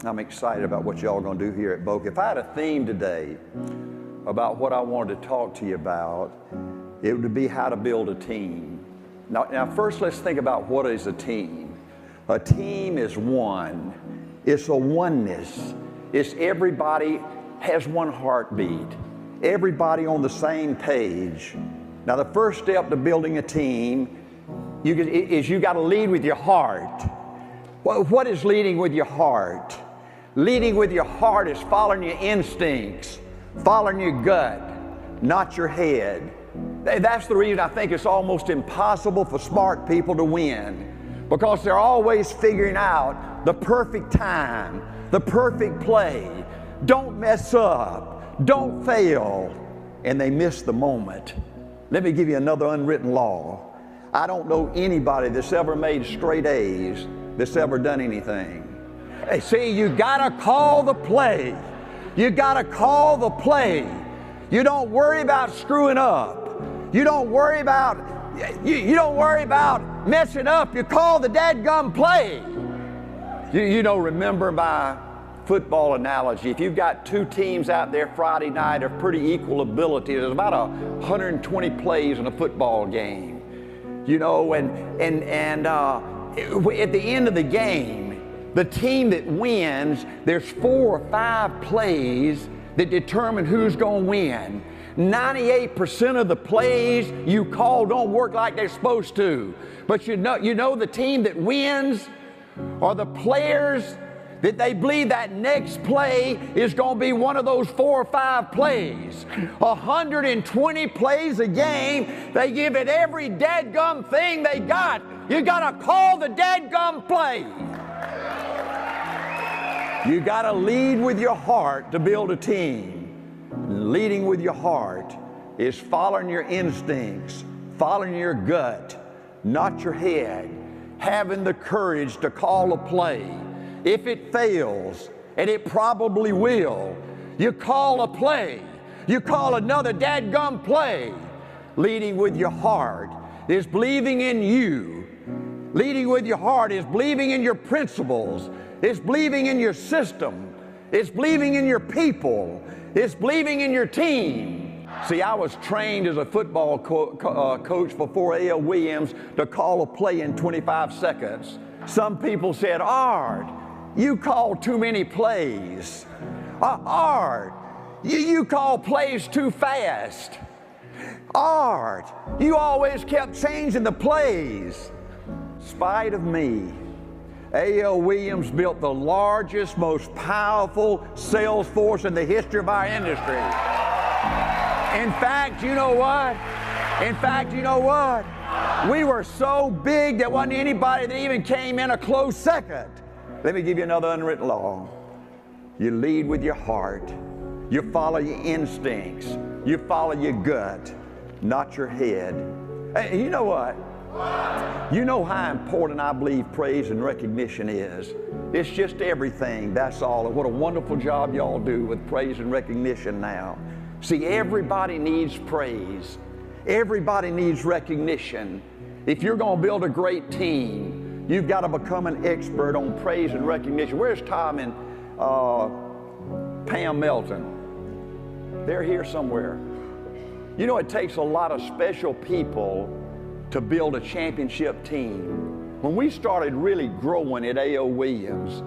I'm excited about what y'all are going to do here at Boca. If I had a theme today about what I wanted to talk to you about, it would be how to build a team. Now first let's think about what is a team. A team is one. It's a oneness. It's everybody has one heartbeat. Everybody on the same page. Now the first step to building a team is you got to lead with your heart. What is leading with your heart? Leading with your heart is following your instincts, following your gut, not your head. That's the reason I think it's almost impossible for smart people to win, because they're always figuring out the perfect time, the perfect play. Don't mess up, don't fail, and they miss the moment. Let me give you another unwritten law. I don't know anybody that's ever made straight A's that's ever done anything. Hey, see, you gotta call the play. You gotta call the play. You don't worry about screwing up. You don't worry about messing up. You call the dadgum play. Remember my football analogy. If you've got two teams out there Friday night of pretty equal ability, there's about 120 plays in a football game. At the end of the game, the team that wins, there's 4 or 5 plays that determine who's going to win. 98% of the plays you call don't work like they're supposed to. But you know the team that wins are the players that they believe that next play is going to be one of those 4 or 5 plays. 120 plays a game, they give it every dadgum thing they got. You got to call the dadgum play. You got to lead with your heart to build a team. Leading with your heart is following your instincts, following your gut, not your head. Having the courage to call a play. If it fails, and it probably will, you call a play. You call another dadgum play. Leading with your heart is believing in you. Leading with your heart is believing in your principles. It's believing in your system. It's believing in your people. It's believing in your team. See, I was trained as a football coach before A.L. Williams to call a play in 25 seconds. Some people said, Art, you call too many plays. Art, you call plays too fast. Art, you always kept changing the plays. In spite of me, A.L. Williams built the largest, most powerful sales force in the history of our industry. In fact, you know what? We were so big there wasn't anybody that even came in a close second. Let me give you another unwritten law. You lead with your heart. You follow your instincts. You follow your gut, not your head. Hey, you know what? You know how important I believe praise and recognition is. It's just everything, that's all. What a wonderful job y'all do with praise and recognition now. See, everybody needs praise. Everybody needs recognition. If you're going to build a great team, you've got to become an expert on praise and recognition. Where's Tom and Pam Melton? They're here somewhere. You know, it takes a lot of special people to build a championship team. When we started really growing at A.O. Williams,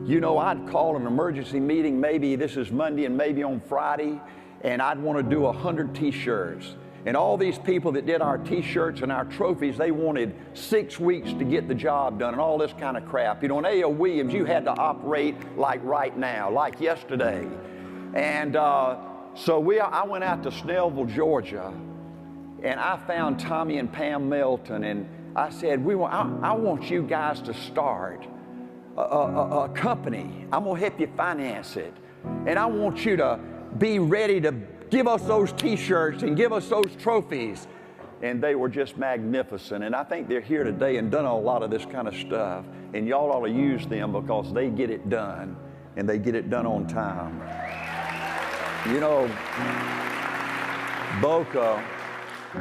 I'd call an emergency meeting, maybe this is Monday and maybe on Friday, and I'd want to do 100 t-shirts. And all these people that did our t-shirts and our trophies, they wanted 6 weeks to get the job done and all this kind of crap. In A.O. Williams, you had to operate like right now, like yesterday. And so I went out to Snellville, Georgia, and I found Tommy and Pam Melton, and I said, I want you guys to start a company. I'm going to help you finance it. And I want you to be ready to give us those t-shirts and give us those trophies. And they were just magnificent. And I think they're here today and done a lot of this kind of stuff. And y'all ought to use them because they get it done, and they get it done on time.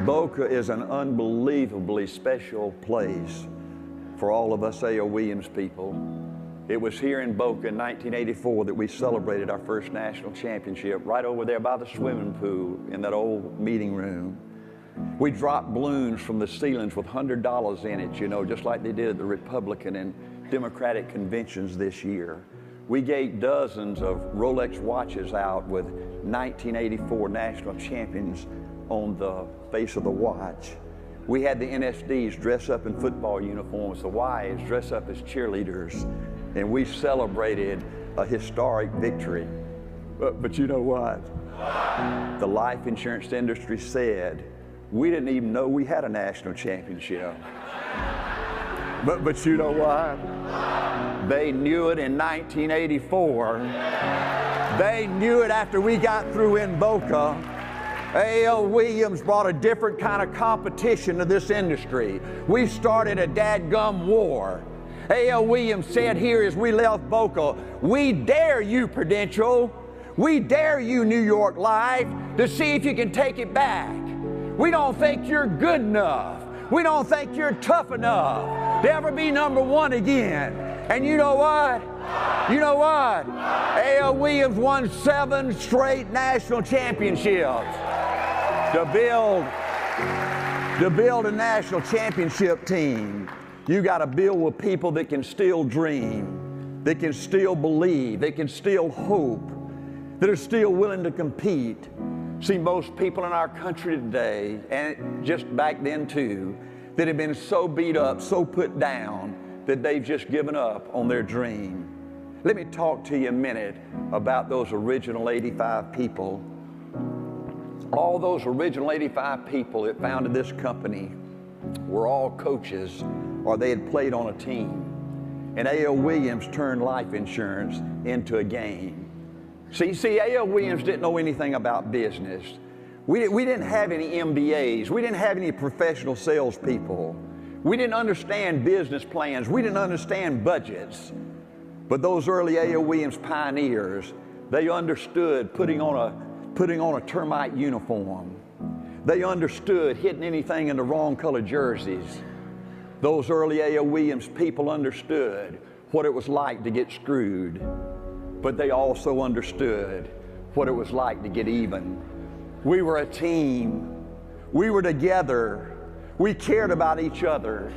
Boca is an unbelievably special place for all of us A.O. Williams people. It was here in Boca in 1984 that we celebrated our first national championship, right over there by the swimming pool in that old meeting room. We dropped balloons from the ceilings with $100 in it, you know, just like they did at the Republican and Democratic conventions this year. We gave dozens of Rolex watches out with 1984 national champions on the face of the watch. We had the NSDs dress up in football uniforms, the Ys dress up as cheerleaders, and we celebrated a historic victory. But you know what? The life insurance industry said, we didn't even know we had a national championship. But you know what? They knew it in 1984. They knew it after we got through in Boca. A.L. Williams brought a different kind of competition to this industry. We started a dadgum war. A.L. Williams said here as we left Boca, we dare you, Prudential. We dare you, New York Life, to see if you can take it back. We don't think you're good enough. We don't think you're tough enough to ever be number one again. And you know what? You know what? A.L. Williams won 7 straight national championships. To build a national championship team, you got to build with people that can still dream, that can still believe, that can still hope, that are still willing to compete. See, most people in our country today, and just back then too, that have been so beat up, so put down, that they've just given up on their dream. Let me talk to you a minute about those original 85 people. All those original 85 people that founded this company were all coaches, or they had played on a team. And A.L. Williams turned life insurance into a game. See, A.L. Williams didn't know anything about business. We didn't have any MBAs. We didn't have any professional salespeople. We didn't understand business plans. We didn't understand budgets. But those early A.L. Williams pioneers, they understood putting on a termite uniform. They understood hitting anything in the wrong color jerseys. Those early A.L. Williams people understood what it was like to get screwed, but they also understood what it was like to get even. We were a team. We were together. We cared about each other.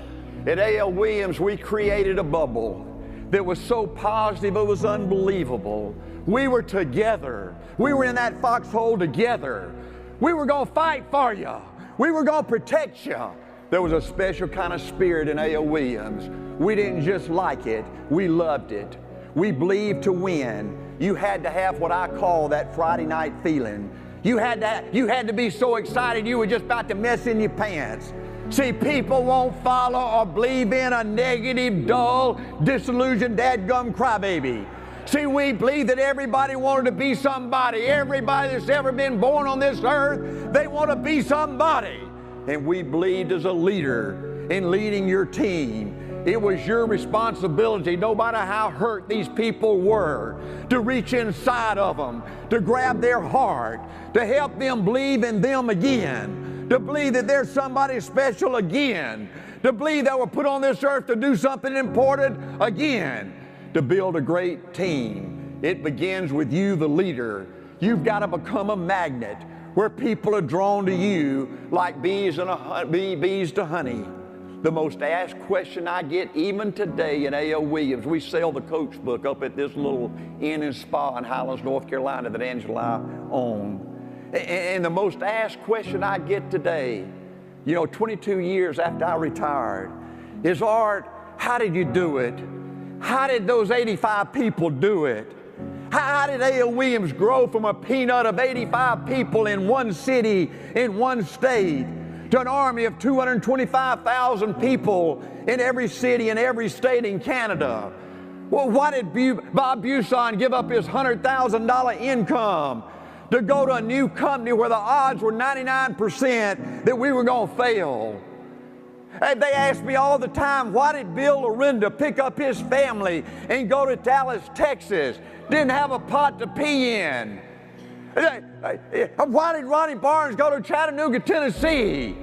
At A.L. Williams, we created a bubble that was so positive it was unbelievable. We were together. We were in that foxhole together. We were going to fight for you. We were going to protect you. There was a special kind of spirit in A.L. Williams. We didn't just like it, we loved it. We believed to win. You had to have what I call that Friday night feeling. You had to be so excited you were just about to mess in your pants. See, people won't follow or believe in a negative, dull, disillusioned, dadgum crybaby. See, we believe that everybody wanted to be somebody. Everybody that's ever been born on this earth, they want to be somebody. And we believed as a leader in leading your team, it was your responsibility, no matter how hurt these people were, to reach inside of them, to grab their heart, to help them believe in them again, to believe that there's somebody special again, to believe that we're put on this earth to do something important again, to build a great team. It begins with you, the leader. You've got to become a magnet where people are drawn to you like bees to honey. The most asked question I get even today in A.L. Williams, we sell the coach book up at this little inn and spa in Highlands, North Carolina that Angela and I own. And the most asked question I get today, 22 years after I retired, is, Art, how did you do it? How did those 85 people do it? How did A.L. Williams grow from a peanut of 85 people in one city, in one state, to an army of 225,000 people in every city and every state in Canada? Well, why did Bob Buson give up his $100,000 income to go to a new company where the odds were 99% that we were going to fail? And they ask me all the time, why did Bill Lorinda pick up his family and go to Dallas, Texas? Didn't have a pot to pee in. Why did Ronnie Barnes go to Chattanooga, Tennessee?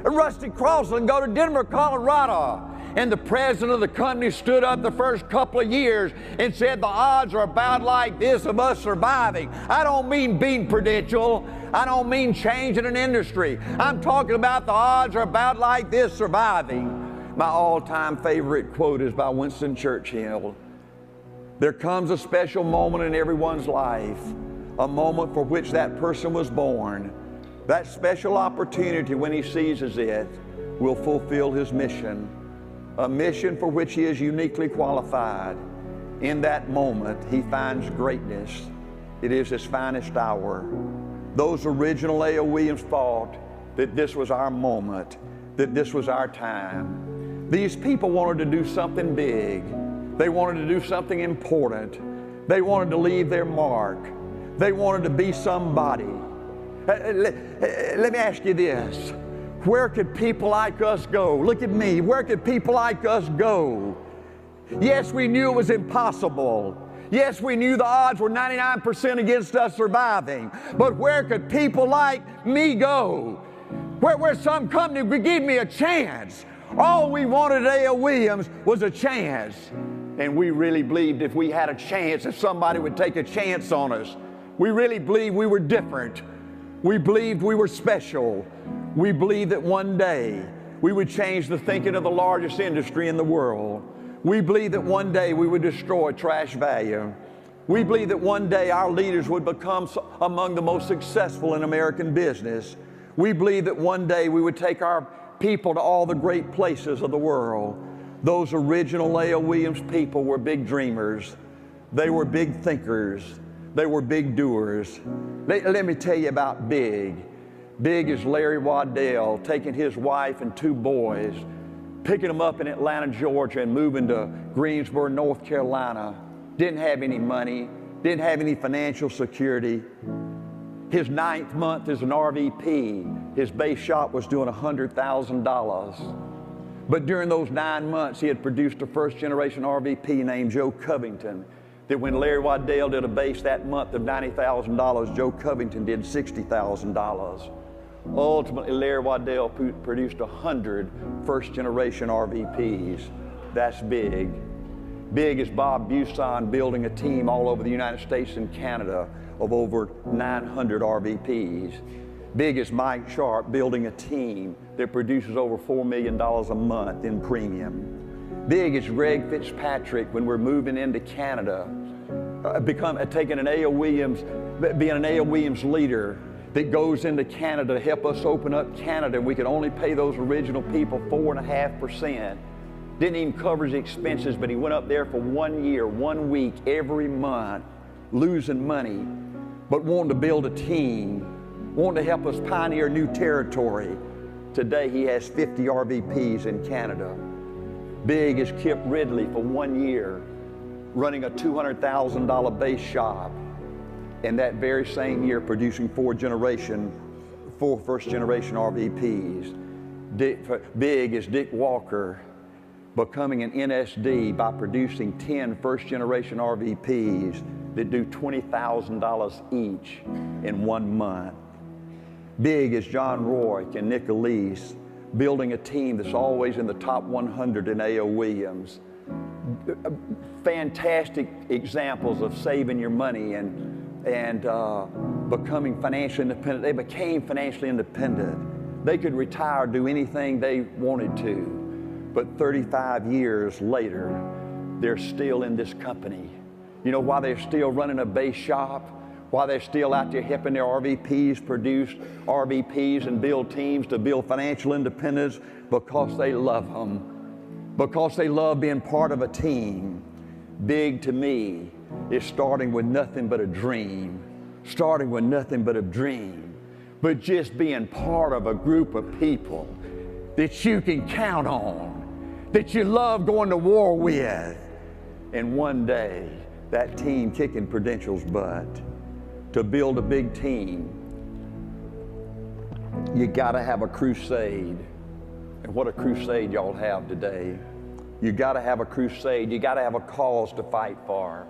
Rusty Crossland go to Denver, Colorado? and the president of the company stood up the first couple of years and said the odds are about like this of us surviving. I don't mean being prudential. I don't mean changing an industry. I'm talking about the odds are about like this surviving. My all-time favorite quote is by Winston Churchill. There comes a special moment in everyone's life, a moment for which that person was born. That special opportunity, when he seizes it, will fulfill his mission, a mission for which he is uniquely qualified. In that moment, he finds greatness. It is his finest hour. Those original A.O. Williams thought that this was our moment, that this was our time. These people wanted to do something big. They wanted to do something important. They wanted to leave their mark. They wanted to be somebody. Let me ask you this. Where could people like us go? Look at me. Where could people like us go? Yes, we knew it was impossible. Yes, we knew the odds were 99% against us surviving. But where could people like me go? Where some company would give me a chance. All we wanted at A.O. Williams was a chance. And we really believed if we had a chance, if somebody would take a chance on us. We really believed we were different. We believed we were special. We believed that one day we would change the thinking of the largest industry in the world. We believed that one day we would destroy trash value. We believed that one day our leaders would become among the most successful in American business. We believed that one day we would take our people to all the great places of the world. Those original A.O. Williams people were big dreamers. They were big thinkers. They were big doers. Let me tell you about big. Big is Larry Waddell taking his wife and 2 boys, picking them up in Atlanta, Georgia, and moving to Greensboro, North Carolina. Didn't have any money, didn't have any financial security. His 9th month as an RVP, his base shop was doing $100,000. But during those 9 months, he had produced a first-generation RVP named Joe Covington, that when Larry Waddell did a base that month of $90,000, Joe Covington did $60,000. Ultimately, Larry Waddell produced 100 first-generation RVPs. That's big. Big is Bob Buson building a team all over the United States and Canada of over 900 RVPs. Big is Mike Sharp building a team that produces over $4 million a month in premium. Big is Greg Fitzpatrick when we're moving into Canada, taking an A.O. Williams, being an A.O. Williams leader that goes into Canada to help us open up Canada, and we could only pay those original people 4.5%. Didn't even cover his expenses, but he went up there for 1 year, 1 week, every month, losing money, but wanting to build a team, wanting to help us pioneer new territory. Today he has 50 RVPs in Canada. Big is Kip Ridley for 1 year, running a $200,000 base shop, and that very same year producing 4 first-generation RVPs. Big is Dick Walker, becoming an NSD by producing 10 first-generation RVPs that do $20,000 each in 1 month. Big is John Rourke and Nick Elise, building a team that's always in the top 100 in A.O. Williams. Fantastic examples of saving your money and becoming financially independent. They became financially independent. They could retire, do anything they wanted to. But 35 years later, they're still in this company. You know why they're still running a base shop? Why they're still out there helping their RVPs produce RVPs and build teams to build financial independence? Because they love them. Because they love being part of a team. Big to me is starting with nothing but a dream. Starting with nothing but a dream. But just being part of a group of people that you can count on, that you love going to war with. And one day, that team kicking Prudential's butt. To build a big team, you gotta have a crusade. And what a crusade y'all have today. You gotta have a crusade. You gotta have a cause to fight for.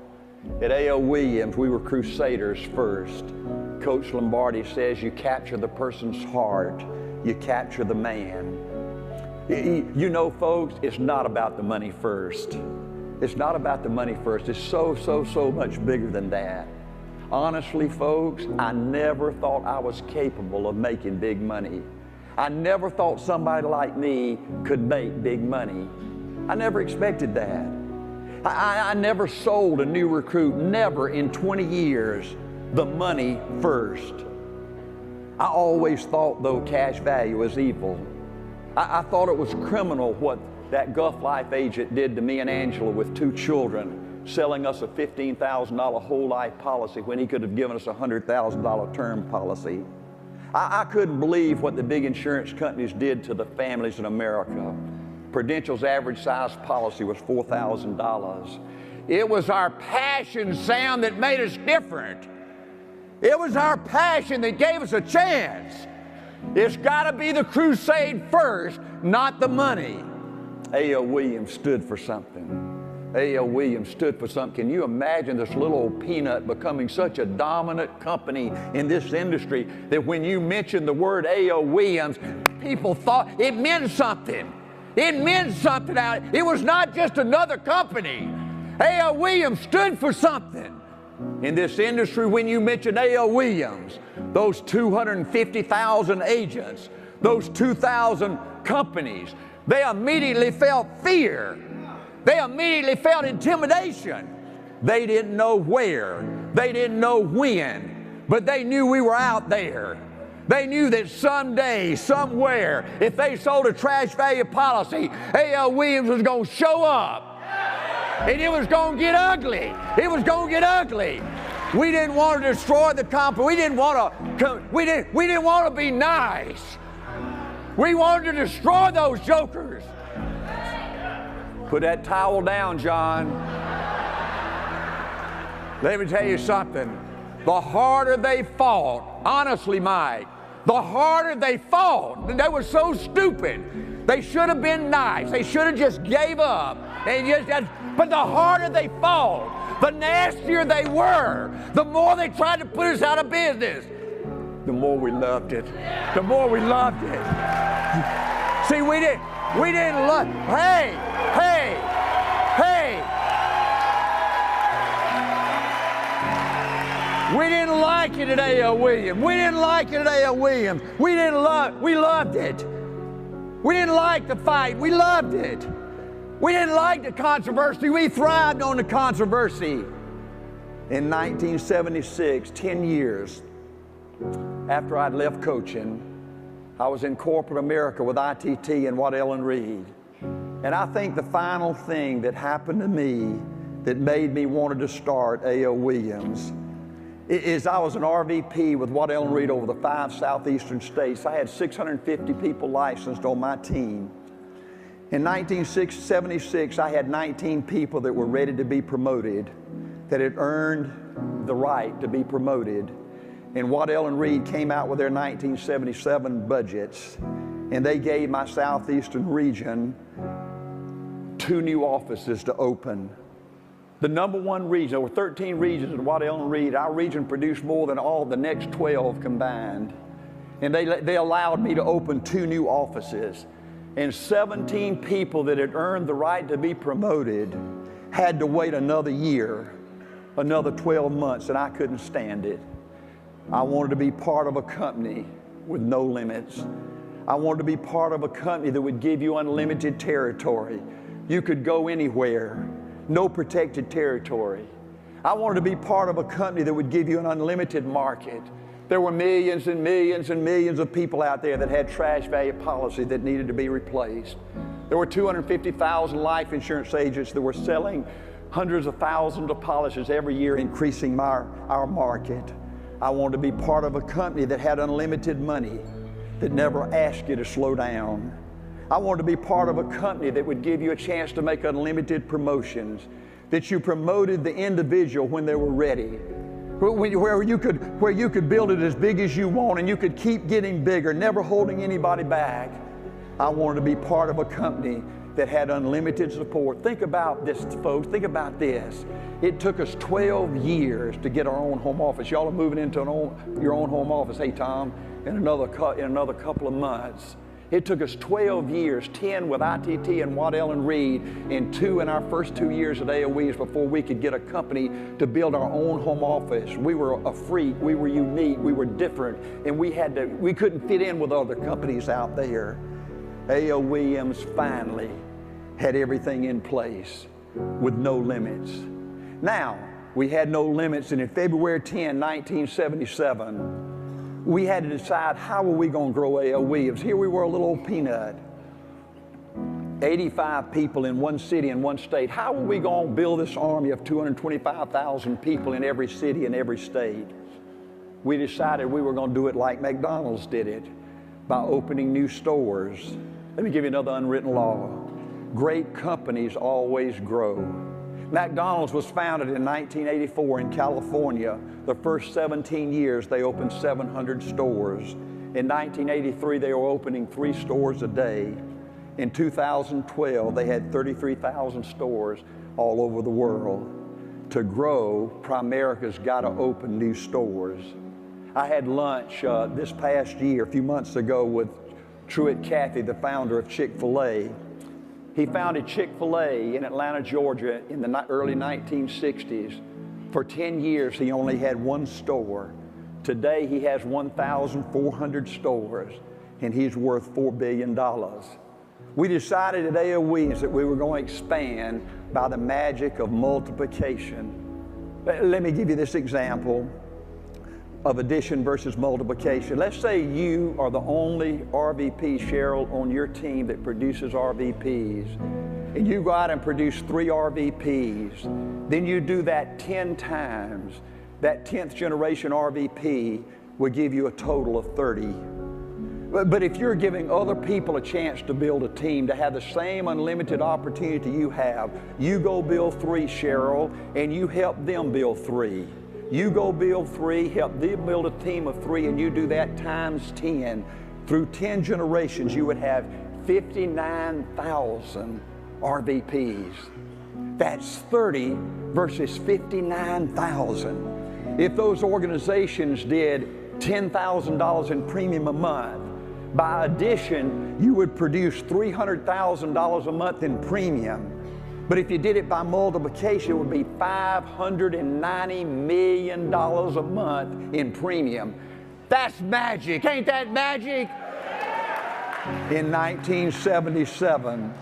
At A.O. Williams, we were crusaders first. Coach Lombardi says you capture the person's heart, you capture the man. You know, folks, it's not about the money first. It's not about the money first. It's so much bigger than that. Honestly, folks, I never thought I was capable of making big money. I never thought somebody like me could make big money. I never expected that. I never sold a new recruit, never in 20 years, the money first. I always thought, though, cash value was evil. I thought it was criminal what that Gulf Life agent did to me and Angela with 2 children, selling us a $15,000 whole life policy when he could have given us a $100,000 term policy. I couldn't believe what the big insurance companies did to the families in America. Prudential's average size policy was $4,000. It was our passion, Sam, that made us different. It was our passion that gave us a chance. It's got to be the crusade first, not the money. A.L. Williams stood for something. A.L. Williams stood for something. Can you imagine this little old peanut becoming such a dominant company in this industry that when you mentioned the word A.L. Williams, people thought it meant something. It meant something out. It was not just another company. A.L. Williams stood for something. In this industry, when you mention A.L. Williams, those 250,000 agents, those 2,000 companies, they immediately felt fear. They immediately felt intimidation. They didn't know where. They didn't know when. But they knew we were out there. They knew that someday, somewhere, if they sold a trash value policy, A.L. Williams was going to show up. And it was going to get ugly. It was going to get ugly. We didn't want to destroy the company. We didn't want to be nice. We wanted to destroy those jokers. Put that towel down, John. Let me tell you something. The harder they fought, honestly, Mike, the harder they fought. They were so stupid. They should have been nice. They should have just gave up. But the harder they fought, the nastier they were, the more they tried to put us out of business, the more we loved it. The more we loved it. See, we didn't love. Hey. We didn't like it at A.L. Williams. We didn't like it at A.L. Williams. We loved it. We didn't like the fight. We loved it. We didn't like the controversy. We thrived on the controversy. In 1976, 10 years after I'd left coaching, I was in corporate America with ITT and Waddell & Reed. And I think the final thing that happened to me that made me want to start A.L. Williams is I was an RVP with Waddell & Reed over the 5 southeastern states. I had 650 people licensed on my team. In 1976, I had 19 people that were ready to be promoted, that had earned the right to be promoted. And Waddell & Reed came out with their 1977 budgets, and they gave my southeastern region 2 new offices to open. The number 1 region, there were 13 regions in Waddell & Reed. Our region produced more than all the next 12 combined. And they allowed me to open 2 new offices. And 17 people that had earned the right to be promoted had to wait another year, another 12 months, and I couldn't stand it. I wanted to be part of a company with no limits. I wanted to be part of a company that would give you unlimited territory. You could go anywhere, no protected territory. I wanted to be part of a company that would give you an unlimited market. There were millions and millions and millions of people out there that had trash value policy that needed to be replaced. There were 250,000 life insurance agents that were selling hundreds of thousands of policies every year, increasing our market. I wanted to be part of a company that had unlimited money, that never asked you to slow down. I wanted to be part of a company that would give you a chance to make unlimited promotions, that you promoted the individual when they were ready, where you could build it as big as you want and you could keep getting bigger, never holding anybody back. I wanted to be part of a company that had unlimited support. Think about this, folks. Think about this. It took us 12 years to get our own home office. Y'all are moving into your own home office, hey Tom, in another couple of months. It took us 12 years, 10 with ITT and Waddell and Reed, and 2 in our first 2 years at AOE's before we could get a company to build our own home office. We were a freak, we were unique, we were different, and we couldn't fit in with other companies out there. A.O. Williams finally had everything in place with no limits. Now, we had no limits, and in February 10, 1977, we had to decide how were we going to grow A.O. Williams. Here we were, a little old peanut. 85 people in one city and one state. How were we going to build this army of 225,000 people in every city and every state? We decided we were going to do it like McDonald's did it, by opening new stores. Let me give you another unwritten law. Great companies always grow. McDonald's was founded in 1984 in California. The first 17 years, they opened 700 stores. In 1983, they were opening 3 stores a day. In 2012, they had 33,000 stores all over the world. To grow, Primerica's got to open new stores. I had lunch this past year, a few months ago, with Truett Cathy, the founder of Chick-fil-A. He founded Chick-fil-A in Atlanta, Georgia in the early 1960s. For 10 years, he only had 1 store. Today, he has 1,400 stores, and he's worth $4 billion. We decided at A.O. Williams that we were going to expand by the magic of multiplication. Let me give you this example of addition versus multiplication. Let's say you are the only RVP, Cheryl, on your team that produces RVPs, and you go out and produce 3 RVPs. Then you do that 10 times. That 10th generation RVP will give you a total of 30. But if you're giving other people a chance to build a team, to have the same unlimited opportunity you have, you go build 3, Cheryl, and you help them build 3. You go build 3, help them build a team of 3, and you do that times 10. Through 10 generations, you would have 59,000 RVPs. That's 30 versus 59,000. If those organizations did $10,000 in premium a month, by addition, you would produce $300,000 a month in premium. But if you did it by multiplication, it would be $590 million a month in premium. That's magic. Ain't that magic? In 1977,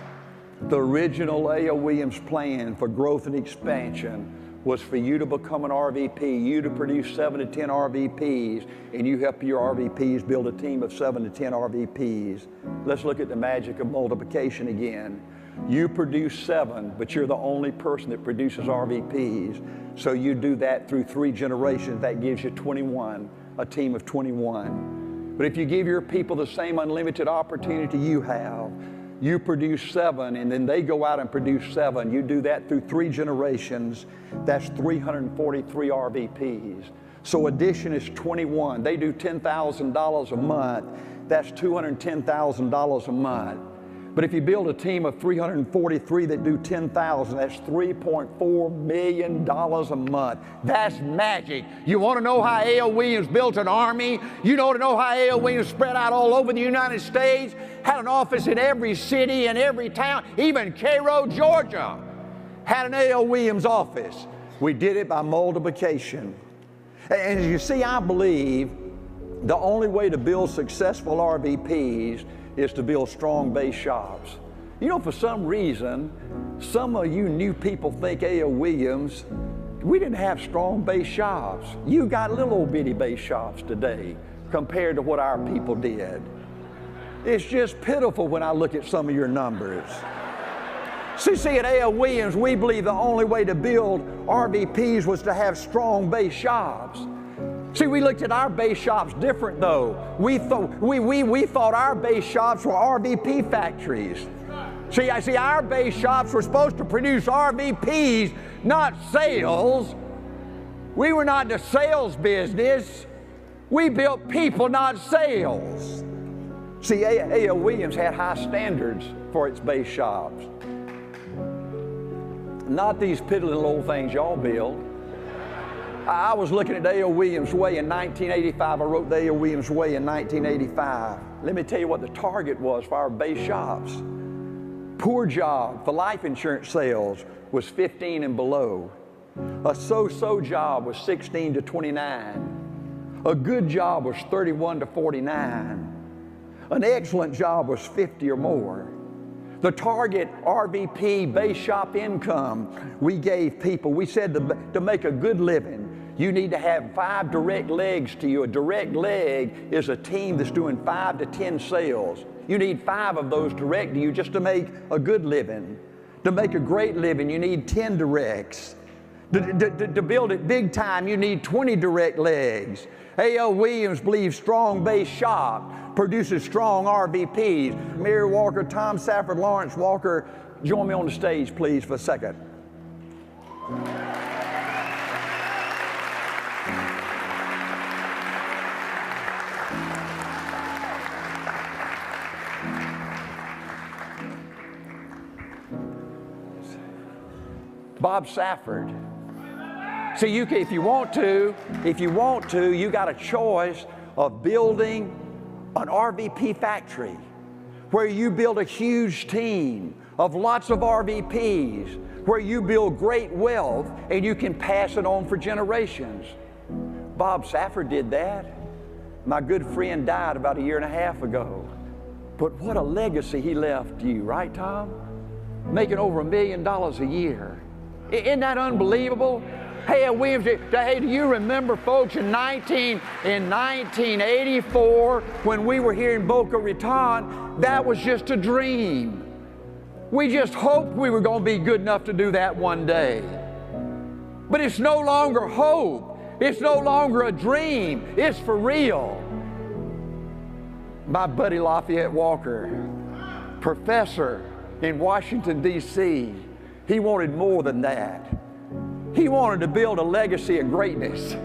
the original A.O. Williams plan for growth and expansion was for you to become an RVP, you to produce 7 to 10 RVPs, and you help your RVPs build a team of 7 to 10 RVPs. Let's look at the magic of multiplication again. You produce 7, but you're the only person that produces RVPs. So you do that through 3 generations. That gives you 21, a team of 21. But if you give your people the same unlimited opportunity you have, you produce 7, and then they go out and produce 7. You do that through 3 generations. That's 343 RVPs. So addition is 21. They do $10,000 a month. That's $210,000 a month. But if you build a team of 343 that do 10,000, that's $3.4 million a month. That's magic. You want to know how A.O. Williams built an army? You want to know how A.O. Williams spread out all over the United States? Had an office in every city and every town, even Cairo, Georgia, had an A.O. Williams office. We did it by multiplication. And as you see, I believe the only way to build successful RVPs is to build strong base shops. You know, for some reason, some of you new people think A.O. Williams, we didn't have strong base shops. You got little old bitty base shops today compared to what our people did. It's just pitiful when I look at some of your numbers. See, at A.O. Williams, we believe the only way to build RVPs was to have strong base shops. See, we looked at our base shops different, though. We thought our base shops were RVP factories. See, our base shops were supposed to produce RVPs, not sales. We were not the sales business. We built people, not sales. See, A.O. Williams had high standards for its base shops. Not these piddling little old things y'all build. I was looking at the A.O. Williams Way in 1985. I wrote the A.O. Williams Way in 1985. Let me tell you what the target was for our base shops. Poor job for life insurance sales was 15 and below. A so-so job was 16 to 29. A good job was 31 to 49. An excellent job was 50 or more. The target RVP base shop income we gave people, we said to make a good living, you need to have 5 direct legs to you. A direct leg is a team that's doing 5 to 10 sales. You need 5 of those direct to you just to make a good living. To make a great living, you need 10 directs. To build it big time, you need 20 direct legs. A.L. Williams believes strong base shop produces strong RVPs. Mary Walker, Tom Safford, Lawrence Walker, join me on the stage, please, for a second. Bob Safford. See, you can, if you want to, you got a choice of building an RVP factory where you build a huge team of lots of RVPs, where you build great wealth and you can pass it on for generations. Bob Safford did that. My good friend died about 1.5 years ago. But what a legacy he left you, right, Tom? Making over $1 million a year. Isn't that unbelievable? Hey, Williams, hey, do you remember, folks, in 1984, when we were here in Boca Raton, that was just a dream. We just hoped we were going to be good enough to do that one day. But it's no longer hope. It's no longer a dream. It's for real. My buddy Lafayette Walker, professor in Washington, D.C., he wanted more than that. He wanted to build a legacy of greatness.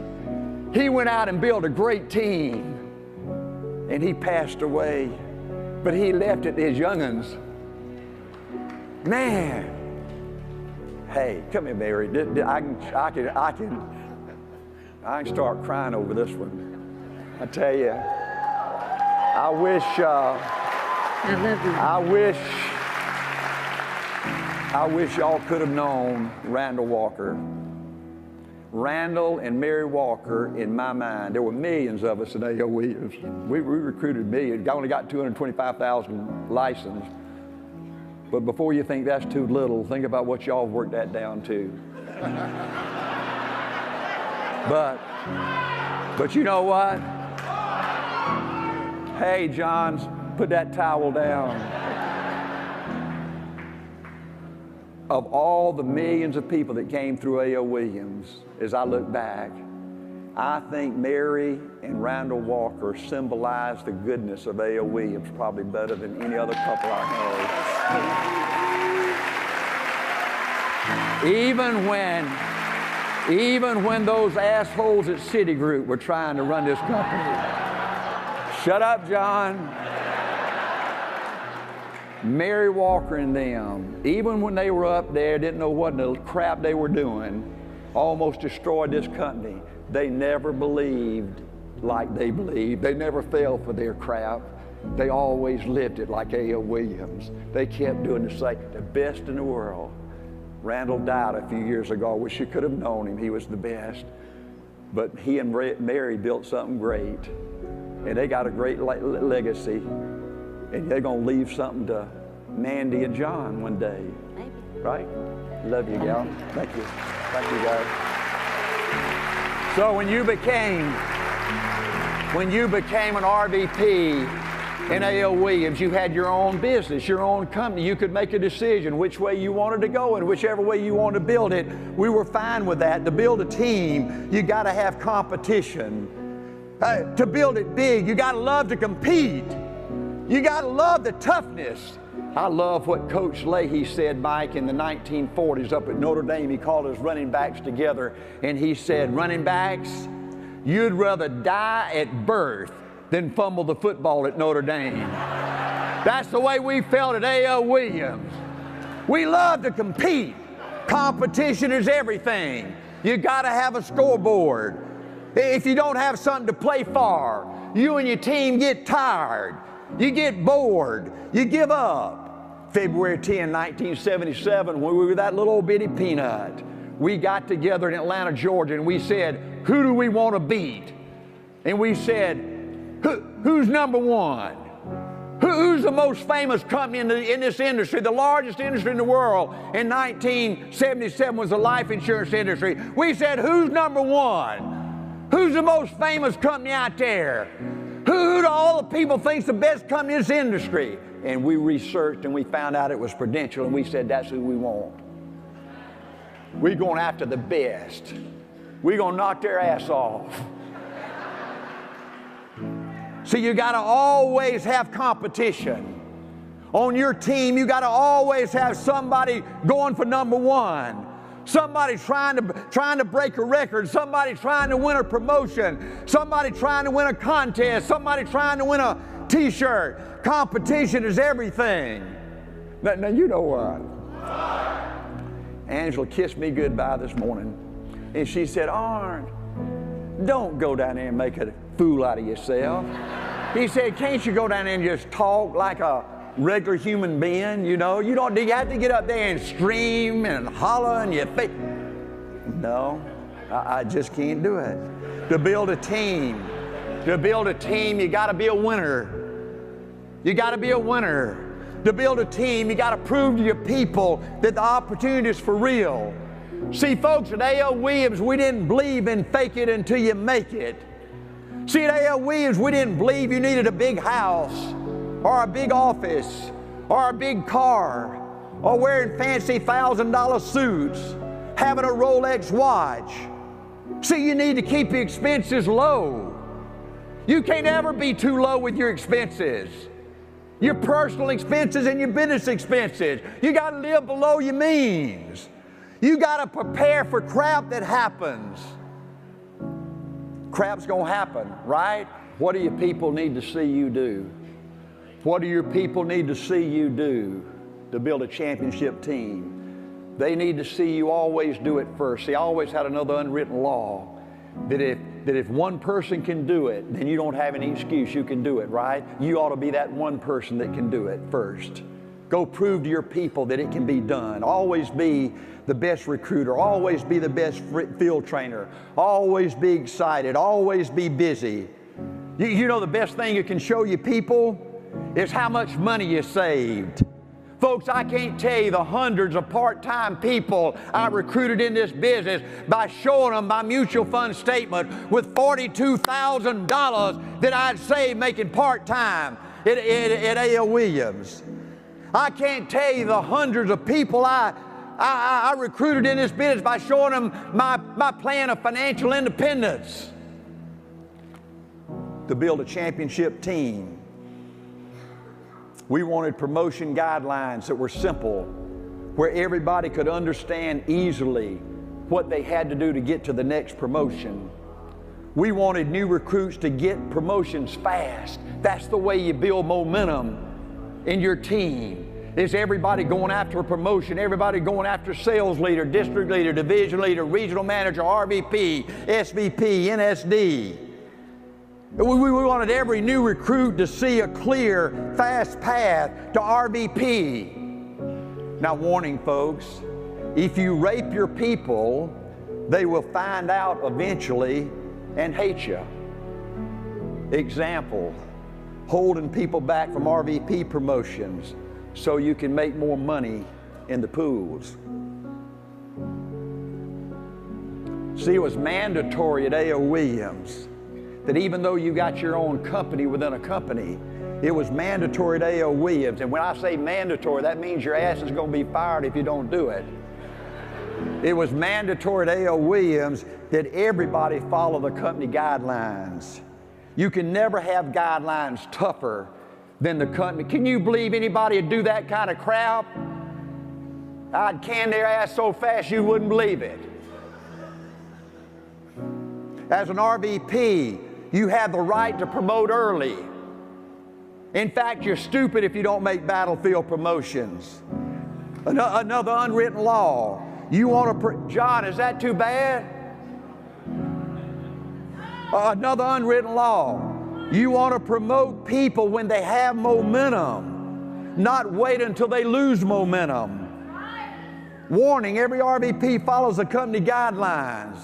He went out and built a great team, and he passed away, but he left it to his young'uns. Man, hey, come here, Mary. I can start crying over this one. I tell you, I wish y'all could have known Randall Walker. Randall and Mary Walker, in my mind, there were millions of us in A.O. Williams. We recruited millions. I only got 225,000 licensed. But before you think that's too little, think about what y'all worked that down to. But you know what? Hey, John, put that towel down. Of all the millions of people that came through A.O. Williams, as I look back, I think Mary and Randall Walker symbolize the goodness of A.O. Williams probably better than any other couple I know. Even when those assholes at Citigroup were trying to run this company. Shut up, John. Mary Walker and them, even when they were up there, didn't know what the crap they were doing, almost destroyed this company. They never believed like they believed. They never fell for their crap. They always lived it like A.O. Williams. They kept doing the best in the world. Randall died a few years ago. I wish you could have known him. He was the best. But he and Mary built something great. And they got a great legacy. And they're going to leave something to Mandy and John one day. Maybe. Right? Love you, gal. Thank you. Thank you, guys. So when you became an RVP in A.O. Williams, you had your own business, your own company. You could make a decision which way you wanted to go, and whichever way you wanted to build it, we were fine with that. To build a team, you got to have competition. To build it big, you got to love to compete. You got to love the toughness. I love what Coach Leahy said, Mike, in the 1940s up at Notre Dame. He called his running backs together, and he said, running backs, you'd rather die at birth than fumble the football at Notre Dame. That's the way we felt at A.O. Williams. We love to compete. Competition is everything. You got to have a scoreboard. If you don't have something to play for, you and your team get tired. You get bored. You give up. February 10, 1977, when we were that little bitty peanut, we got together in Atlanta, Georgia, and we said, who do we want to beat? And we said, who's number one? Who's the most famous company in this industry? The largest industry in the world in 1977 was the life insurance industry. We said, who's number one? Who's the most famous company out there? Who do all the people think's the best company in this industry? And we researched and we found out it was Prudential, and we said, that's who we want. We're going after the best. We're going to knock their ass off. See, you got to always have competition. On your team, you got to always have somebody going for number one. Somebody trying to break a record. Somebody trying to win a promotion. Somebody trying to win a contest. Somebody trying to win a t-shirt. Competition is everything. Now you know what? Angela kissed me goodbye this morning, and she said, Arn, don't go down there and make a fool out of yourself. He said, can't you go down there and just talk like a regular human being? You know, you have to get up there and scream and holler in your face. No, I just can't do it. To build a team, you got to be a winner. You got to be a winner. To build a team, you got to prove to your people that the opportunity is for real. See, folks, at A.L. Williams, we didn't believe in fake it until you make it. See, at A.L. Williams, we didn't believe you needed a big house or a big office or a big car or wearing fancy $1,000 suits, having a Rolex watch. See, you need to keep your expenses low. You can't ever be too low with your expenses. Your personal expenses and your business expenses. You got to live below your means. You got to prepare for crap that happens. Crap's going to happen, right? What do your people need to see you do? What do your people need to see you do to build a championship team? They need to see you always do it first. See, I always had another unwritten law that if one person can do it, then you don't have any excuse. You can do it, right? You ought to be that one person that can do it first. Go prove to your people that it can be done. Always be the best recruiter. Always be the best field trainer. Always be excited. Always be busy. You know the best thing you can show your people is how much money you saved. Folks, I can't tell you the hundreds of part-time people I recruited in this business by showing them my mutual fund statement with $42,000 that I'd saved making part-time at A.L. Williams. I can't tell you the hundreds of people I recruited in this business by showing them my plan of financial independence. To build a championship team, we wanted promotion guidelines that were simple, where everybody could understand easily what they had to do to get to the next promotion. We wanted new recruits to get promotions fast. That's the way you build momentum in your team. Is everybody going after a promotion, everybody going after sales leader, district leader, division leader, regional manager, RVP, SVP, NSD. We wanted every new recruit to see a clear, fast path to RVP. Now, warning, folks, if you rape your people, they will find out eventually and hate you. Example, holding people back from RVP promotions so you can make more money in the pools. See, it was mandatory at A.L. Williams that even though you got your own company within a company, it was mandatory at A.L. Williams. And when I say mandatory, that means your ass is going to be fired if you don't do it. It was mandatory at A.L. Williams that everybody follow the company guidelines. You can never have guidelines tougher than the company. Can you believe anybody would do that kind of crap? I'd can their ass so fast you wouldn't believe it. As an RVP, you have the right to promote early. In fact, you're stupid if you don't make battlefield promotions. Another unwritten law. You want to, John, is that too bad? Another unwritten law. You want to promote people when they have momentum, not wait until they lose momentum. Warning, every RVP follows the company guidelines.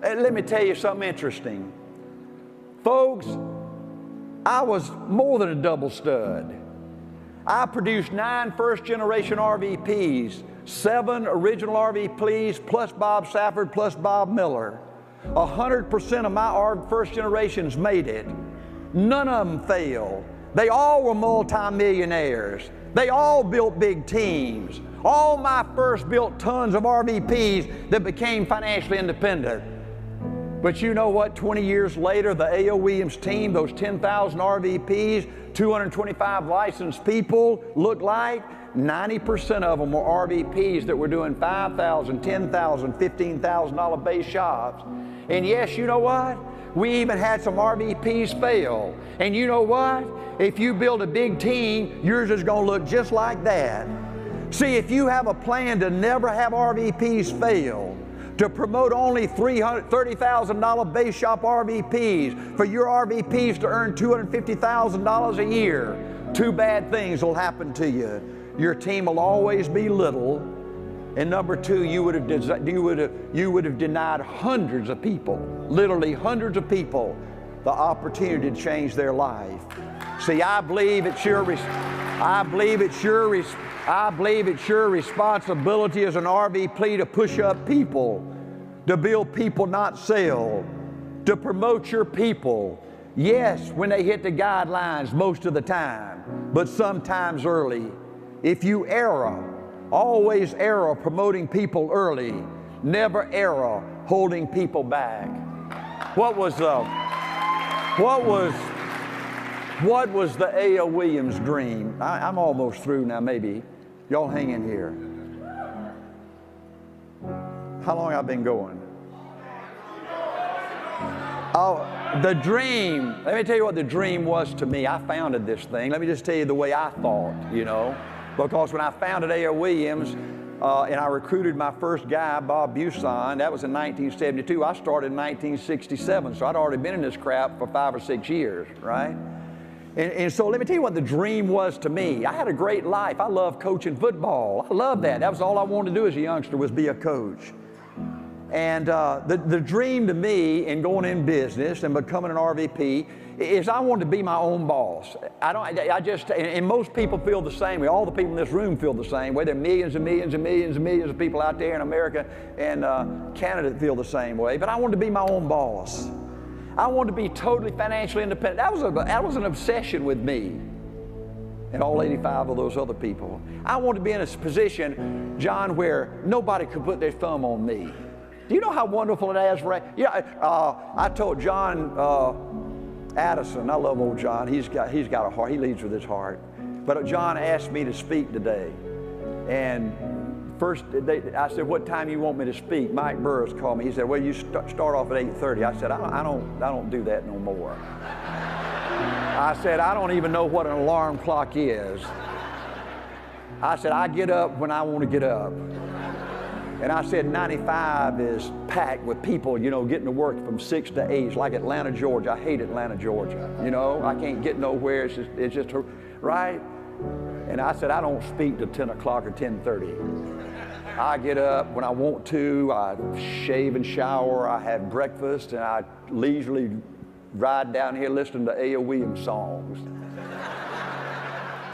Let me tell you something interesting. Folks, I was more than a double stud. I produced 9 first-generation RVPs, 7 original RVPs, plus Bob Safford, plus Bob Miller. 100% of my first generations made it. None of them failed. They all were multimillionaires. They all built big teams. All my first built tons of RVPs that became financially independent. But you know what? 20 years later, the A.O. Williams team, those 10,000 RVPs, 225 licensed people, look like 90% of them were RVPs that were doing $5,000, $10,000, $15,000 base shops. And yes, you know what? We even had some RVPs fail. And you know what? If you build a big team, yours is going to look just like that. See, if you have a plan to never have RVPs fail, to promote only $30,000 base shop RVPs, for your RVPs to earn $250,000 a year, 2 bad things will happen to you. Your team will always be little, and number 2, you would have denied hundreds of people, literally hundreds of people, the opportunity to change their life. See, I believe it's your responsibility as an RVP to push up people, to build people, not sell, to promote your people. Yes, when they hit the guidelines most of the time, but sometimes early. If you err, always err promoting people early, never err holding people back. What was the A.O. Williams dream? I'm almost through now, maybe. Y'all hang in here. How long have I been going? Oh, the dream. Let me tell you what the dream was to me. I founded this thing. Let me just tell you the way I thought, you know. Because when I founded A.O. Williams, and I recruited my first guy, Bob Buson, that was in 1972. I started in 1967, so I'd already been in this crap for 5 or 6 years, right? And so let me tell you what the dream was to me. I had a great life. I loved coaching football. I loved that. That was all I wanted to do as a youngster, was be a coach. And the dream to me in going in business and becoming an RVP is I wanted to be my own boss. And most people feel the same way. All the people in this room feel the same way. There are millions and millions and millions and millions of people out there in America and Canada that feel the same way. But I wanted to be my own boss. I wanted to be totally financially independent. That was an obsession with me and all 85 of those other people. I wanted to be in a position, John, where nobody could put their thumb on me. Do you know how wonderful it is? Right? Yeah, I told John Addison, I love old John. He's got a heart. He leads with his heart. But John asked me to speak today, and first I said, "What time you want me to speak?" Mike Burris called me. He said, "Well, you start off at 8:30." I said, "I don't do that no more." I said, "I don't even know what an alarm clock is." I said, "I get up when I want to get up." And I said 95 is packed with people, you know, getting to work from 6 to 8. It's like Atlanta, Georgia. I hate Atlanta, Georgia. You know, I can't get nowhere. It's just right? And I said, I don't speak till 10 o'clock or 10:30. I get up when I want to. I shave and shower. I have breakfast, and I leisurely ride down here listening to A.O. Williams songs.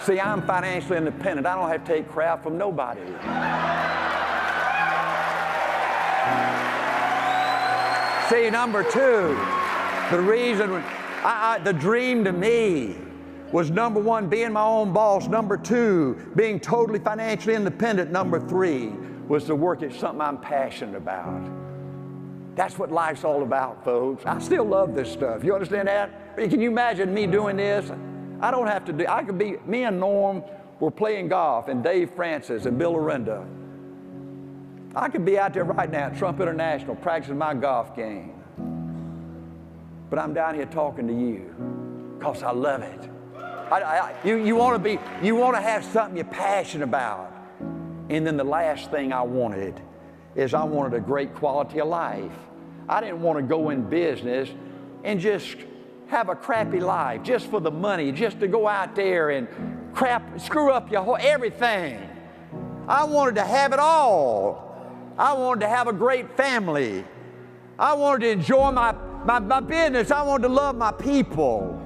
See, I'm financially independent. I don't have to take crap from nobody. See, number 2, the reason, the dream to me was number 1, being my own boss. Number 2, being totally financially independent. Number 3 was to work at something I'm passionate about. That's what life's all about, folks. I still love this stuff. You understand that? Can you imagine me doing this? I don't have to do, I could be, me and Norm were playing golf, and Dave Francis and Bill Arenda. I could be out there right now at Trump International practicing my golf game. But I'm down here talking to you because I love it. You want to have something you're passionate about. And then the last thing I wanted is I wanted a great quality of life. I didn't want to go in business and just have a crappy life just for the money, just to go out there and screw up your whole everything. I wanted to have it all. I wanted to have a great family. I wanted to enjoy my business. I wanted to love my people.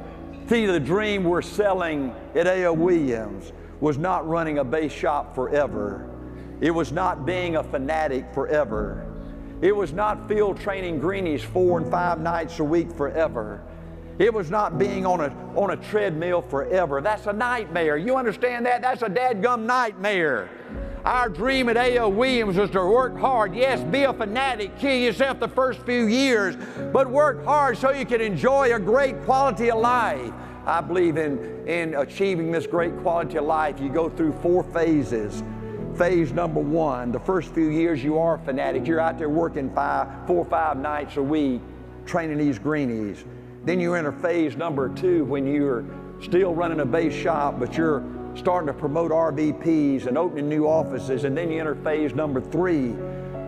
See, the dream we're selling at A.O. Williams was not running a base shop forever. It was not being a fanatic forever. It was not field training greenies 4 and 5 nights a week forever. It was not being on a treadmill forever. That's a nightmare. You understand that? That's a dadgum nightmare. Our dream at A.O. Williams was to work hard. Yes, be a fanatic, kill yourself the first few years, but work hard so you can enjoy a great quality of life. I believe in achieving this great quality of life, you go through 4 phases. Phase number 1, the first few years you are a fanatic. You're out there working 4 or 5 nights a week, training these greenies. Then you enter phase number 2 when you're still running a base shop, but you're starting to promote RVPs and opening new offices. And then you enter phase number 3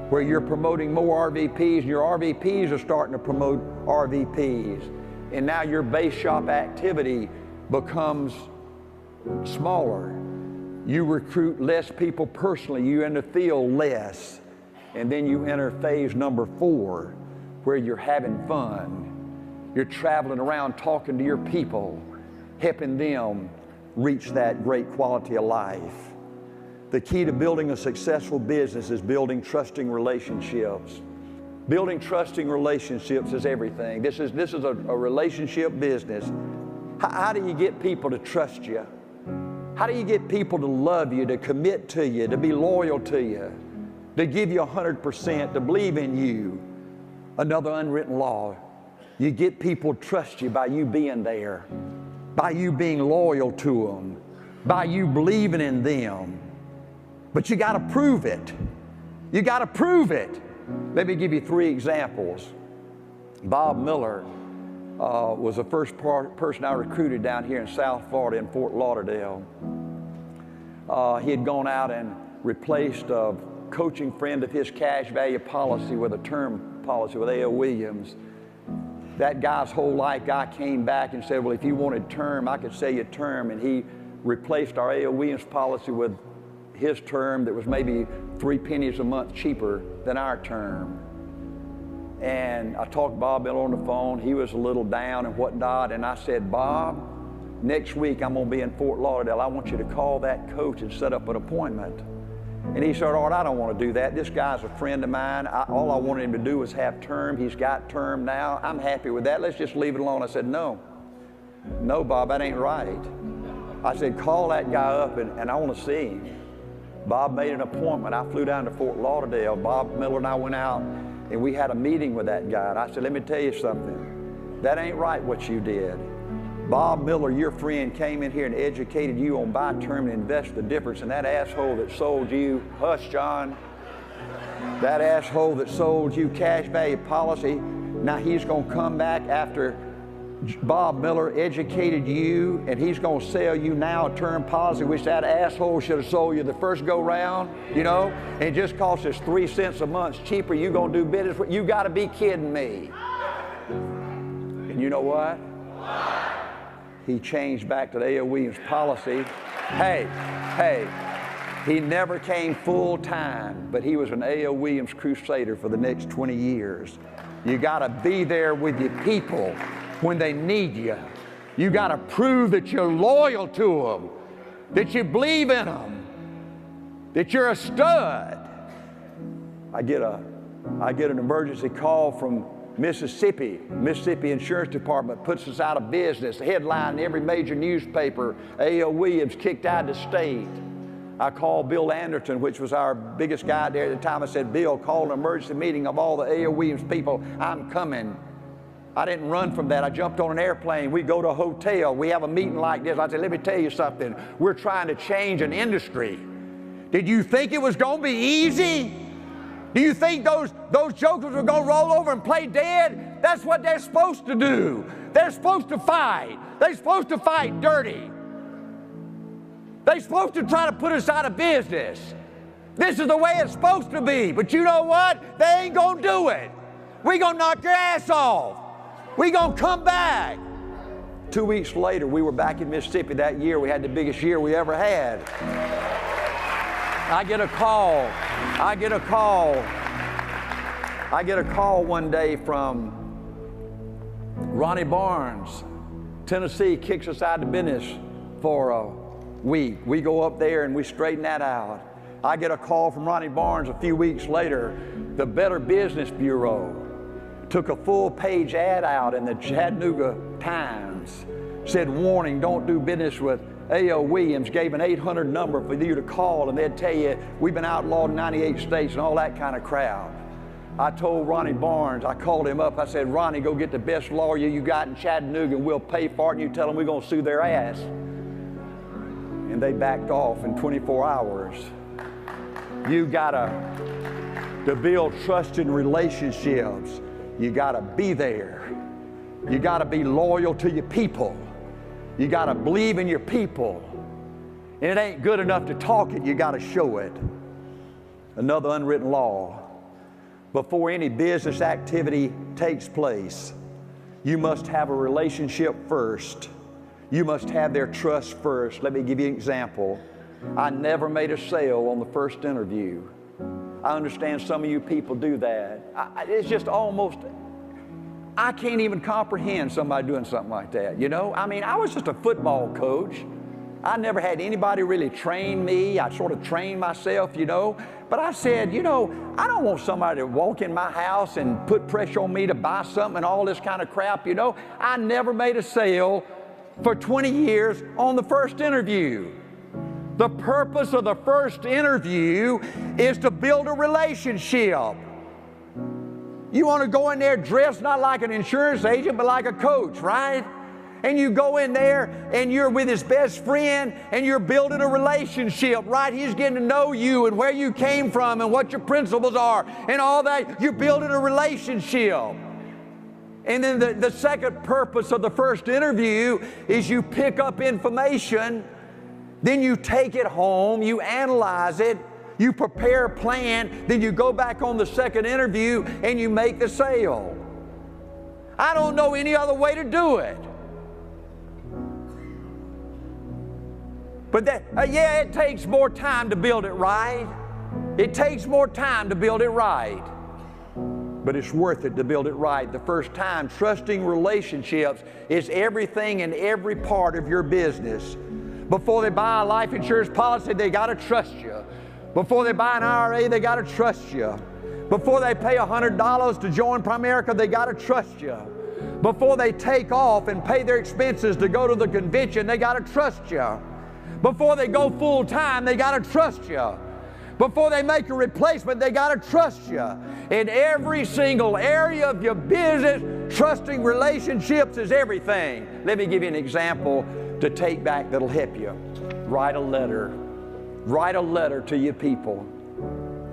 where you're promoting more RVPs, and your RVPs are starting to promote RVPs. And now your base shop activity becomes smaller. You recruit less people personally. You enter the field less. And then you enter phase number 4 where you're having fun. You're traveling around talking to your people, helping them reach that great quality of life. The key to building a successful business is building trusting relationships. Building trusting relationships is everything. This is a relationship business. How do you get people to trust you? How do you get people to love you, to commit to you, to be loyal to you, to give you 100%, to believe in you? Another unwritten law. You get people to trust you by you being there, by you being loyal to them, by you believing in them. But you got to prove it. You got to prove it. Let me give you 3 examples. Bob Miller was the first person I recruited down here in South Florida in Fort Lauderdale. He had gone out and replaced a coaching friend of his cash value policy with a term policy with A.O. Williams. That guy's whole life, guy came back and said, well, if you wanted term, I could sell you term. And he replaced our A.O. Williams policy with his term that was maybe 3 pennies a month cheaper than our term. And I talked to Bob Miller on the phone. He was a little down and whatnot. And I said, Bob, next week I'm going to be in Fort Lauderdale. I want you to call that coach and set up an appointment. And he said, Art, I don't want to do that. This guy's a friend of mine. All I wanted him to do was have term. He's got term now. I'm happy with that. Let's just leave it alone. I said, no, Bob, that ain't right. I said, call that guy up and I want to see him. Bob made an appointment. I flew down to Fort Lauderdale. Bob Miller and I went out and we had a meeting with that guy. And I said, let me tell you something. That ain't right what you did. Bob Miller, your friend, came in here and educated you on buy term and invest the difference. And that asshole that sold you, hush, John, that asshole that sold you cash value policy, now he's going to come back after Bob Miller educated you, and he's going to sell you now a term policy which that asshole should have sold you the first go round, you know, and it just costs us 3 cents a month cheaper. You going to do business with, you got to be kidding me. And you know what? He changed back to the A.O. Williams policy. Hey, he never came full time, but he was an A.O. Williams crusader for the next 20 years. You got to be there with your people when they need you. You got to prove that you're loyal to them, that you believe in them, that you're a stud. I get an emergency call from Mississippi Insurance Department puts us out of business. Headline in every major newspaper, A.O. Williams kicked out of the state. I called Bill Anderson, which was our biggest guy there at the time. I said, Bill, call an emergency meeting of all the A.O. Williams people. I'm coming. I didn't run from that. I jumped on an airplane. We go to a hotel. We have a meeting like this. I said, let me tell you something. We're trying to change an industry. Did you think it was going to be easy? Do you think those jokers were going to roll over and play dead? That's what they're supposed to do. They're supposed to fight. They're supposed to fight dirty. They're supposed to try to put us out of business. This is the way it's supposed to be. But you know what? They ain't going to do it. We're going to knock your ass off. We're going to come back. 2 weeks later, we were back in Mississippi that year. We had the biggest year we ever had. I get a call one day from Ronnie Barnes. Tennessee kicks us out of business for a week. We go up there and we straighten that out. I get a call from Ronnie Barnes a few weeks later. The Better Business Bureau took a full-page ad out in the Chattanooga Times. Said, warning, don't do business with A.O. Williams. Gave an 800 number for you to call, and they'd tell you, we've been outlawed in 98 states and all that kind of crap. I told Ronnie Barnes, I called him up, I said, Ronnie, go get the best lawyer you got in Chattanooga and we'll pay for it, and you tell them we're going to sue their ass. And they backed off in 24 hours. You to build trusting relationships, you gotta be there. You gotta be loyal to your people. You gotta believe in your people. And it ain't good enough to talk it, you gotta show it. Another unwritten law. Before any business activity takes place, you must have a relationship first. You must have their trust first. Let me give you an example. I never made a sale on the first interview. I understand some of you people do that. It's just almost, I can't even comprehend somebody doing something like that, you know? I mean, I was just a football coach. I never had anybody really train me. I sort of trained myself, you know? But I said, you know, I don't want somebody to walk in my house and put pressure on me to buy something and all this kind of crap, you know? I never made a sale for 20 years on the first interview. The purpose of the first interview is to build a relationship. You want to go in there dressed not like an insurance agent, but like a coach, right? And you go in there and you're with his best friend and you're building a relationship, right? He's getting to know you and where you came from and what your principles are and all that. You're building a relationship. And then the second purpose of the first interview is you pick up information. Then you take it home, you analyze it, you prepare a plan, then you go back on the second interview and you make the sale. I don't know any other way to do it. But yeah, it takes more time to build it right. It takes more time to build it right. But it's worth it to build it right the first time. Trusting relationships is everything in every part of your business. Before they buy a life insurance policy, they got to trust you. Before they buy an IRA, they got to trust you. Before they pay $100 to join Primerica, they got to trust you. Before they take off and pay their expenses to go to the convention, they got to trust you. Before they go full time, they got to trust you. Before they make a replacement, they got to trust you. In every single area of your business, trusting relationships is everything. Let me give you an example to take back that'll help you. Write a letter. Write a letter to your people.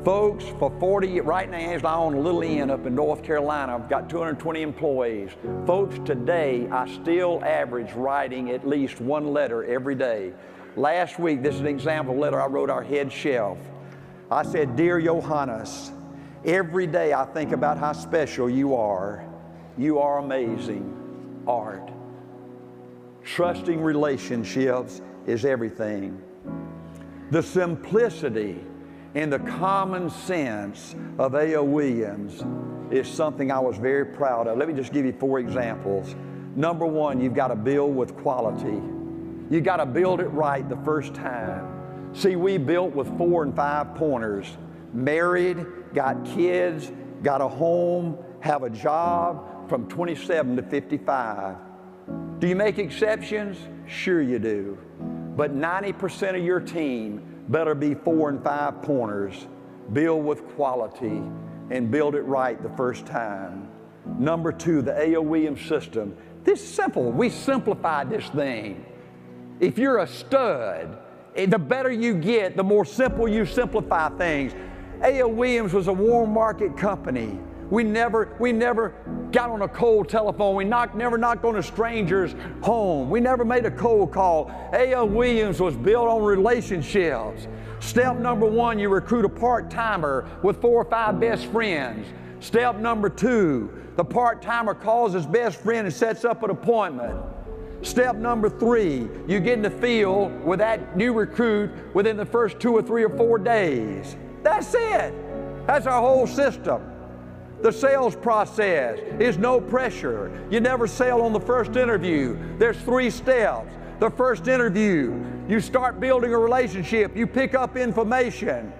Folks, for 40 years, right now, Angela, I own a little inn up in North Carolina. I've got 220 employees. Folks, today, I still average writing at least one letter every day. Last week, this is an example of a letter I wrote our head chef. I said, Dear Johannes, every day I think about how special you are. You are amazing. Art. Trusting relationships is everything. The simplicity and the common sense of A.O. Williams is something I was very proud of. Let me just give you 4 examples. Number 1, you've got to build with quality. You've got to build it right the first time. See, we built with 4 and 5 pointers. Married, got kids, got a home, have a job from 27 to 55. Do you make exceptions? Sure you do. But 90% of your team better be 4 and 5 pointers. Build with quality and build it right the first time. Number 2, the A.O. Williams system. This is simple. We simplified this thing. If you're a stud, the better you get, the more simple you simplify things. A.O. Williams was a warm market company. We never got on a cold telephone. We never knocked on a stranger's home. We never made a cold call. A.O. Williams was built on relationships. Step number 1, you recruit a part-timer with 4 or 5 best friends. Step number 2, the part-timer calls his best friend and sets up an appointment. Step number 3, you get in the field with that new recruit within the first 2 or 3 or 4 days. That's it. That's our whole system. The sales process is no pressure. You never sell on the first interview. There's 3 steps. The first interview, you start building a relationship. You pick up information.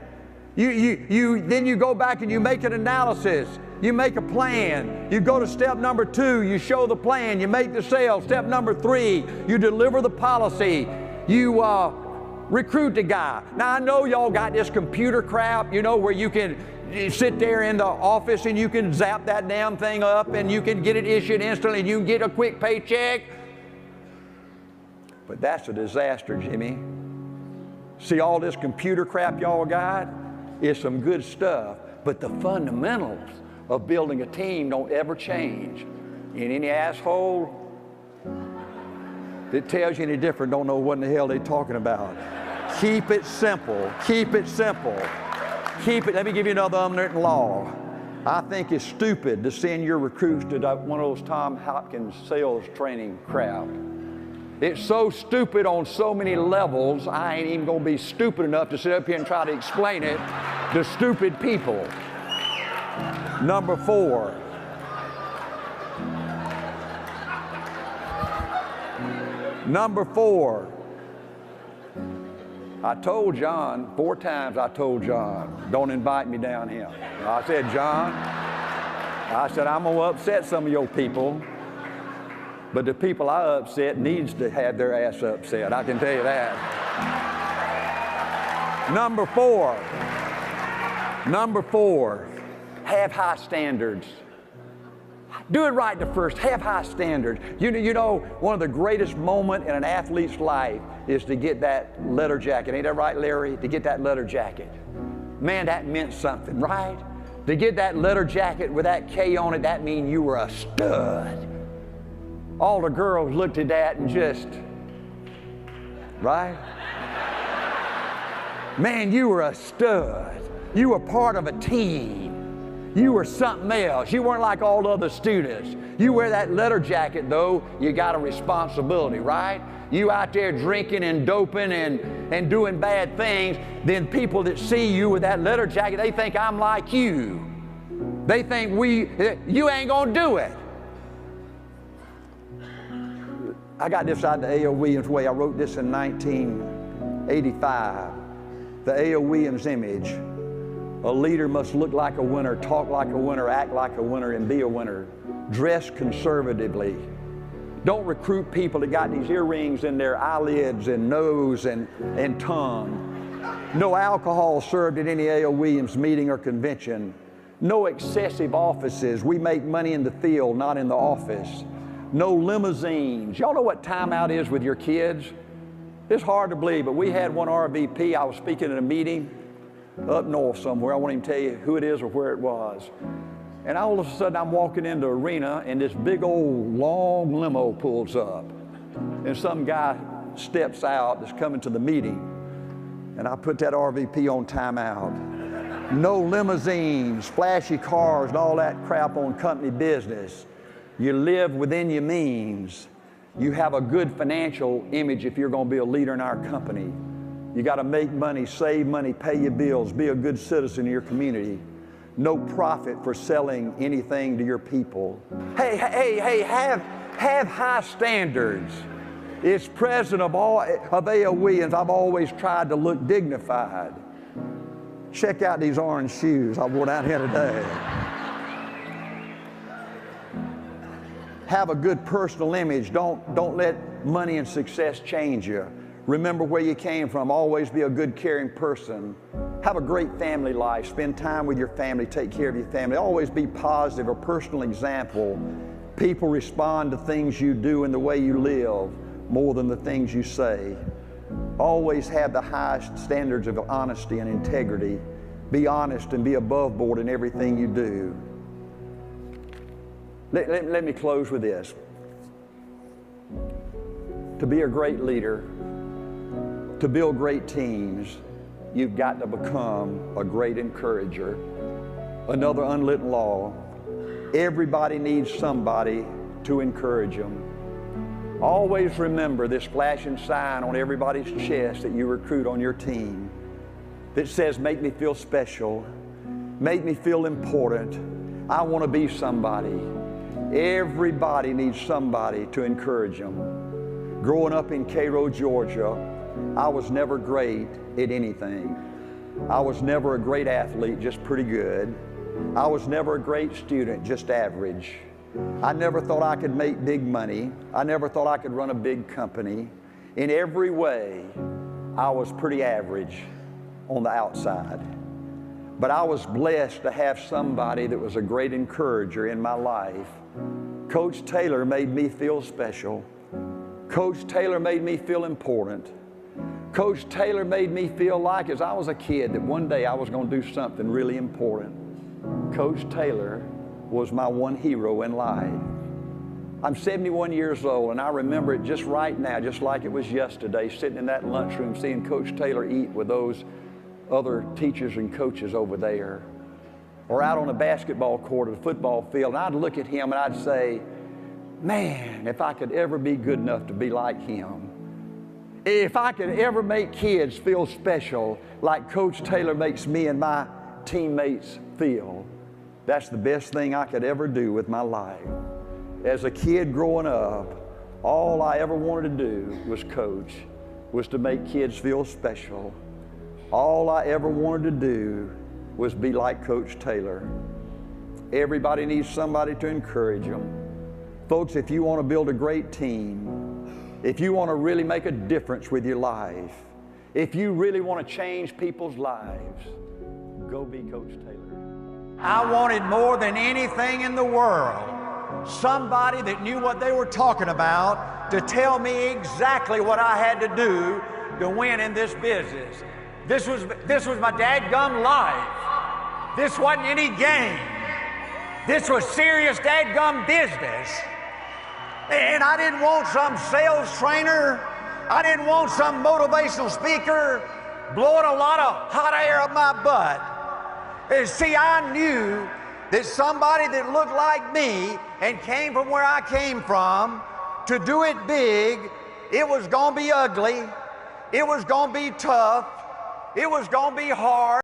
Then you go back and you make an analysis. You make a plan. You go to step number 2, you show the plan, you make the sale. Step number 3, you deliver the policy. You recruit the guy. Now I know y'all got this computer crap, you know, where you can sit there in the office and you can zap that damn thing up and you can get it issued instantly and you can get a quick paycheck. But that's a disaster, Jimmy. See, all this computer crap y'all got is some good stuff, but the fundamentals of building a team don't ever change. And any asshole that tells you any different don't know what in the hell they're talking about. Keep it simple. Keep it simple. Keep it. Let me give you another unwritten law. I think it's stupid to send your recruits to one of those Tom Hopkins sales training crowd. It's so stupid on so many levels, I ain't even going to be stupid enough to sit up here and try to explain it to stupid people. Number 4. Number 4. I told John, 4 times I told John, don't invite me down here. I said, John, I said, I'm going to upset some of your people. But the people I upset needs to have their ass upset. I can tell you that. Number 4. Number 4. Have high standards. Do it right the first. Have high standards. You know, one of the greatest moments in an athlete's life is to get that leather jacket. Ain't that right, Larry? To get that leather jacket. Man, that meant something, right? To get that leather jacket with that K on it, that means you were a stud. All the girls looked at that and just, right? Man, you were a stud. You were part of a team. You were something else. You weren't like all the other students. You wear that leather jacket, though, you got a responsibility, right? You out there drinking and doping and doing bad things, then people that see you with that leather jacket, they think I'm like you. They think you ain't gonna do it. I got this out of the A.O. Williams way. I wrote this in 1985. The A.O. Williams image. A leader must look like a winner, talk like a winner, act like a winner, and be a winner. Dress conservatively. Don't recruit people that got these earrings in their eyelids and nose and tongue. No alcohol served at any A.O. Williams meeting or convention. No excessive offices. We make money in the field, not in the office. No limousines. Y'all know what timeout is with your kids? It's hard to believe, but we had one RVP. I was speaking at a meeting up north somewhere. I won't even tell you who it is or where it was. And all of a sudden, I'm walking into the arena, and this big old long limo pulls up. And some guy steps out that's coming to the meeting. And I put that RVP on timeout. No limousines, flashy cars, and all that crap on company business. You live within your means. You have a good financial image if you're going to be a leader in our company. You got to make money, save money, pay your bills, be a good citizen in your community. No profit for selling anything to your people. Hey, have high standards. As president of A.O. Williams, I've always tried to look dignified. Check out these orange shoes I wore down here today. Have a good personal image. Don't let money and success change you. Remember where you came from. Always be a good, caring person. Have a great family life. Spend time with your family. Take care of your family. Always be positive, a personal example. People respond to things you do and the way you live more than the things you say. Always have the highest standards of honesty and integrity. Be honest and be above board in everything you do. Let me close with this. To be a great leader, to build great teams, you've got to become a great encourager. Another unwritten law, everybody needs somebody to encourage them. Always remember this flashing sign on everybody's chest that you recruit on your team that says, make me feel special, make me feel important, I want to be somebody. Everybody needs somebody to encourage them. Growing up in Cairo, Georgia, I was never great at anything. I was never a great athlete, just pretty good. I was never a great student, just average. I never thought I could make big money. I never thought I could run a big company. In every way, I was pretty average on the outside. But I was blessed to have somebody that was a great encourager in my life. Coach Taylor made me feel special. Coach Taylor made me feel important. Coach Taylor made me feel like, as I was a kid, that one day I was going to do something really important. Coach Taylor was my one hero in life. I'm 71 years old, and I remember it just right now, just like it was yesterday, sitting in that lunchroom, seeing Coach Taylor eat with those other teachers and coaches over there, or out on a basketball court or the football field, and I'd look at him and I'd say, man, if I could ever be good enough to be like him, if I could ever make kids feel special like Coach Taylor makes me and my teammates feel, that's the best thing I could ever do with my life. As a kid growing up, all I ever wanted to do was coach, was to make kids feel special. All I ever wanted to do was be like Coach Taylor. Everybody needs somebody to encourage them. Folks, if you want to build a great team, if you want to really make a difference with your life, if you really want to change people's lives, go be Coach Taylor. I wanted more than anything in the world somebody that knew what they were talking about to tell me exactly what I had to do to win in this business. This was my dadgum life. This wasn't any game. This was serious dadgum business. And I didn't want some sales trainer. I didn't want some motivational speaker blowing a lot of hot air up my butt. And see, I knew that somebody that looked like me and came from where I came from, to do it big, it was going to be ugly, it was going to be tough, it was going to be hard.